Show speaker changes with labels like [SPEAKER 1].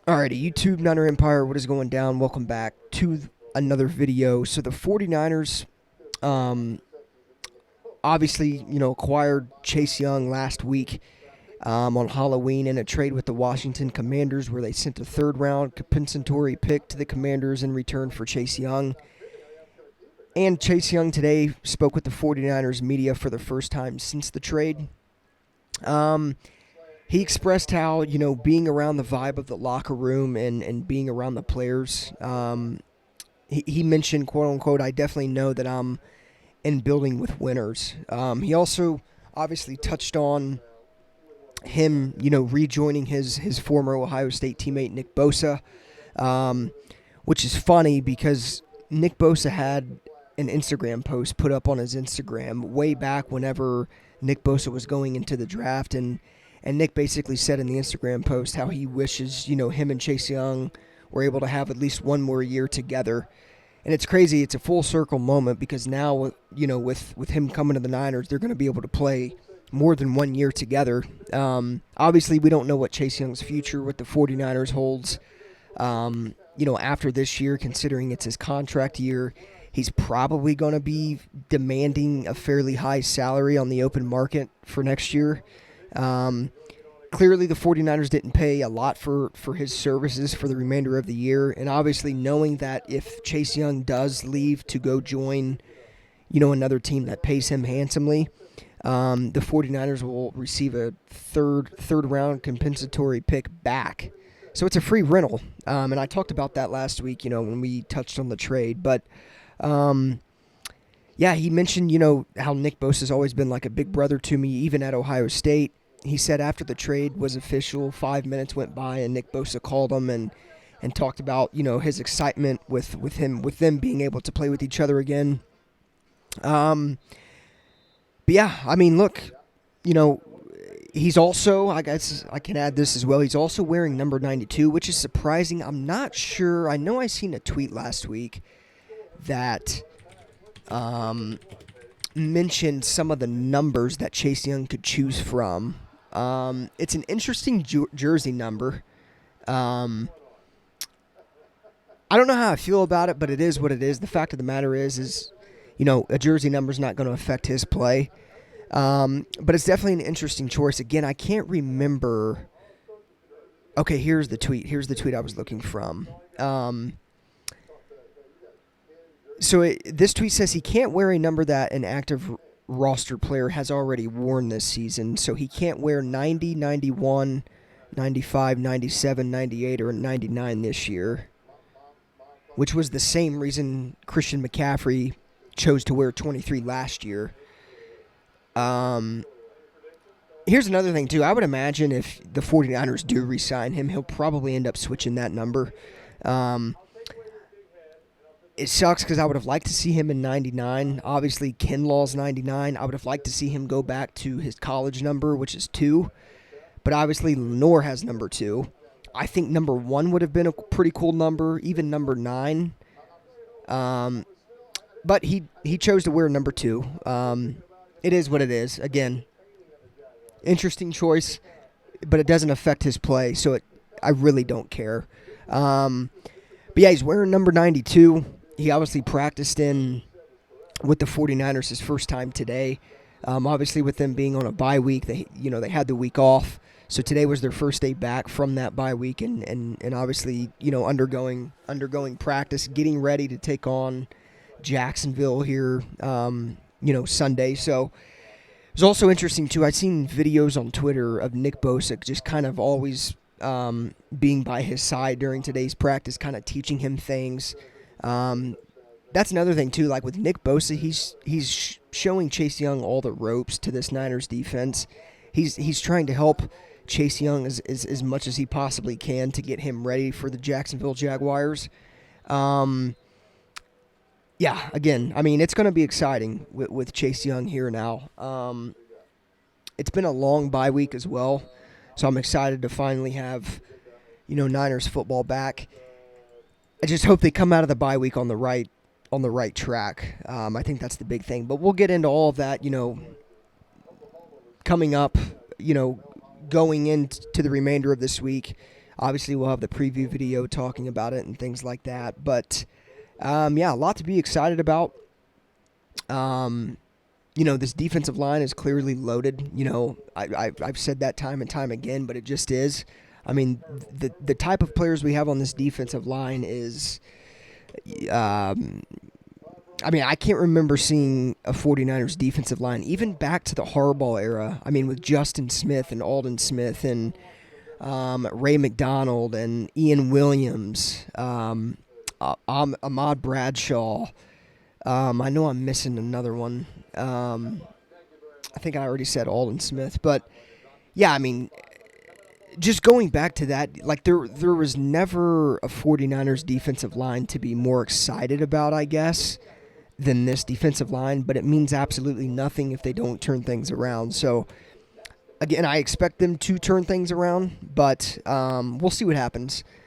[SPEAKER 1] Alrighty, YouTube Niner Empire, what is going down? Welcome back to another video. So the 49ers um, obviously, acquired Chase Young last week on Halloween in a trade with the Washington Commanders where they sent a third-round compensatory pick to the Commanders in return for Chase Young. And Chase Young today spoke with the 49ers media for the first time since the trade. Um, he expressed how, being around the vibe of the locker room and being around the players, he mentioned, quote unquote, I definitely know that I'm in building with winners. He also obviously touched on him, rejoining his former Ohio State teammate, Nick Bosa, um, which is funny because Nick Bosa had an Instagram post put up on his Instagram way back whenever Nick Bosa was going into the draft, and Nick basically said in the Instagram post how he wishes, him and Chase Young were able to have at least one more year together. And it's crazy. It's a full circle moment because now, with him coming to the Niners, they're going to be able to play more than 1 year together. Obviously, we don't know what Chase Young's future with the 49ers holds. After this year, considering it's his contract year, he's probably going to be demanding a fairly high salary on the open market for next year. Clearly, the 49ers didn't pay a lot for his services for the remainder of the year. And obviously, knowing that if Chase Young does leave to go join, another team that pays him handsomely, the 49ers will receive a third round compensatory pick back. So it's a free rental. And I talked about that last week, when we touched on the trade. But yeah, he mentioned, how Nick Bosa has always been like a big brother to me, even at Ohio State. He said after the trade was official, 5 minutes went by, and Nick Bosa called him and talked about, his excitement with them being able to play with each other again. But yeah, I mean, look, he's also, I guess I can add this as well, he's also wearing number 92, which is surprising. I'm not sure. I know I seen a tweet last week that mentioned some of the numbers that Chase Young could choose from. It's an interesting jersey number. I don't know how I feel about it, but it is what it is. The fact of the matter is a jersey number is not going to affect his play. But it's definitely an interesting choice. Again, I can't remember. Okay, here's the tweet. Here's the tweet I was looking from. This tweet says he can't wear a number that an active roster player has already worn this season. So he can't wear 90, 91, 95, 97, 98, or 99 this year, which was the same reason Christian McCaffrey chose to wear 23 last year. Here's another thing, too. I would imagine if the 49ers do re-sign him, he'll probably end up switching that number. It sucks because I would have liked to see him in 99. Obviously, Kinlaw's 99. I would have liked to see him go back to his college number, which is 2. But obviously, Lenore has number 2. I think number 1 would have been a pretty cool number, even number 9. But he chose to wear number 2. It is what it is. Again, interesting choice, but it doesn't affect his play, so I really don't care. But yeah, he's wearing number 92. He obviously practiced with the 49ers his first time today. Obviously, with them being on a bye week, they had the week off. So today was their first day back from that bye week, and obviously, undergoing practice, getting ready to take on Jacksonville here, Sunday. So it was also interesting, too. I've seen videos on Twitter of Nick Bosa just kind of always being by his side during today's practice, kind of teaching him things. That's another thing, too. Like with Nick Bosa, he's showing Chase Young all the ropes to this Niners defense. He's trying to help Chase Young as much as he possibly can to get him ready for the Jacksonville Jaguars. Yeah, again, I mean, it's going to be exciting with Chase Young here now. It's been a long bye week as well, so I'm excited to finally have, Niners football back. I just hope they come out of the bye week on the right track. I think that's the big thing. But we'll get into all of that, coming up, going into the remainder of this week. Obviously, we'll have the preview video talking about it and things like that. But yeah, a lot to be excited about. Um, this defensive line is clearly loaded. I've said that time and time again, but it just is. I mean, the type of players we have on this defensive line is. Um, I mean, I can't remember seeing a 49ers defensive line, even back to the Harbaugh era. I mean, with Justin Smith and Alden Smith and Ray McDonald and Ian Williams, Ahmad Bradshaw. I know I'm missing another one. I think I already said Alden Smith, but yeah, I mean, just going back to that, like there was never a 49ers defensive line to be more excited about, I guess, than this defensive line, but it means absolutely nothing if they don't turn things around. So again, I expect them to turn things around, but we'll see what happens.